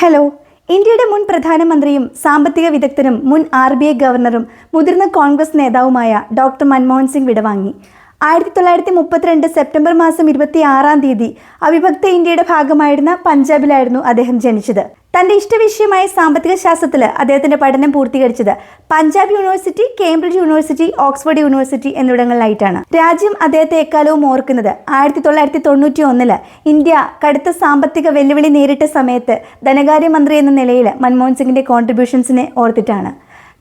Hello. ഇന്ത്യയുടെ മുൻ പ്രധാനമന്ത്രിയും സാമ്പത്തിക വിദഗ്ധനും മുൻ RBI ഗവർണറും മുതിർന്ന കോൺഗ്രസ് നേതാവുമായ ഡോക്ടർ മൻമോഹൻ സിംഗ് വിടവാങ്ങി. 1932 സെപ്റ്റംബർ മാസം 26 അവിഭക്ത ഇന്ത്യയുടെ ഭാഗമായിരുന്ന പഞ്ചാബിലായിരുന്നു അദ്ദേഹം ജനിച്ചത്. തന്റെ ഇഷ്ടവിഷയമായ സാമ്പത്തിക ശാസ്ത്രത്തിൽ അദ്ദേഹത്തിന്റെ പഠനം പൂർത്തീകരിച്ചത് Punjab university, Cambridge university, Oxford university എന്നിവിടങ്ങളിലായിട്ടാണ്. രാജ്യം അദ്ദേഹത്തെ എക്കാലവും ഓർക്കുന്നത് 1991 ഇന്ത്യ കടുത്ത സാമ്പത്തിക വെല്ലുവിളി നേരിട്ട സമയത്ത് ധനകാര്യമന്ത്രി എന്ന നിലയിൽ മൻമോഹൻ സിംഗിന്റെ കോൺട്രിബ്യൂഷൻസിനെ ഓർത്തിട്ടാണ്.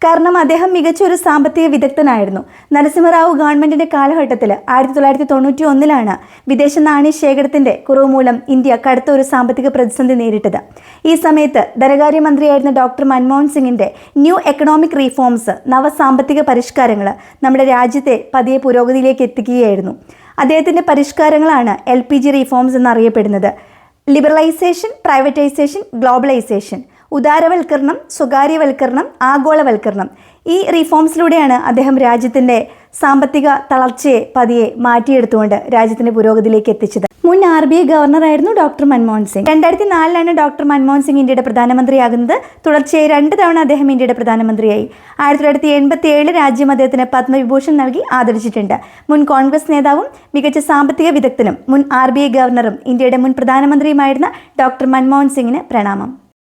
കാരണം അദ്ദേഹം മികച്ച ഒരു സാമ്പത്തിക വിദഗ്ധനായിരുന്നു. നരസിംഹറാവു ഗവൺമെന്റിന്റെ കാലഘട്ടത്തിൽ 1991 വിദേശ നാണ്യ ശേഖരത്തിന്റെ കുറവ് മൂലം ഇന്ത്യ കടുത്ത ഒരു സാമ്പത്തിക പ്രതിസന്ധി നേരിട്ടത്. ഈ സമയത്ത് ധനകാര്യമന്ത്രിയായിരുന്ന ഡോക്ടർ മൻമോഹൻ സിംഗിന്റെ ന്യൂ എക്കണോമിക് റീഫോംസ്, നവസാമ്പത്തിക പരിഷ്കാരങ്ങൾ നമ്മുടെ രാജ്യത്തെ പതിയെ പുരോഗതിയിലേക്ക് എത്തിക്കുകയായിരുന്നു. അദ്ദേഹത്തിന്റെ പരിഷ്കാരങ്ങളാണ് LPG റീഫോംസ് എന്നറിയപ്പെടുന്നത്. ലിബറലൈസേഷൻ, പ്രൈവറ്റൈസേഷൻ, ഗ്ലോബലൈസേഷൻ, ഉദാരവൽക്കരണം, സ്വകാര്യവൽക്കരണം, ആഗോളവൽക്കരണം. ഈ റീഫോംസിലൂടെയാണ് അദ്ദേഹം രാജ്യത്തിൻ്റെ സാമ്പത്തിക തളർച്ചയെ പതിയെ മാറ്റിയെടുത്തുകൊണ്ട് രാജ്യത്തിൻ്റെ പുരോഗതിയിലേക്ക് എത്തിച്ചത്. മുൻ RBI ഗവർണറായിരുന്നു ഡോക്ടർ മൻമോഹൻ സിംഗ്. 2004 ഡോക്ടർ മൻമോഹൻ സിംഗ് ഇന്ത്യയുടെ പ്രധാനമന്ത്രിയാകുന്നത്. തുടർച്ചയായി 2 തവണ അദ്ദേഹം ഇന്ത്യയുടെ പ്രധാനമന്ത്രിയായി. 1987 രാജ്യം അദ്ദേഹത്തിന് പത്മവിഭൂഷൺ നൽകി ആദരിച്ചിട്ടുണ്ട്. മുൻ കോൺഗ്രസ് നേതാവും മികച്ച സാമ്പത്തിക വിദഗ്ധനും മുൻ RBI ഗവർണറും ഇന്ത്യയുടെ മുൻ പ്രധാനമന്ത്രിയുമായിരുന്ന ഡോക്ടർ മൻമോഹൻ സിംഗിന് പ്രണാമം.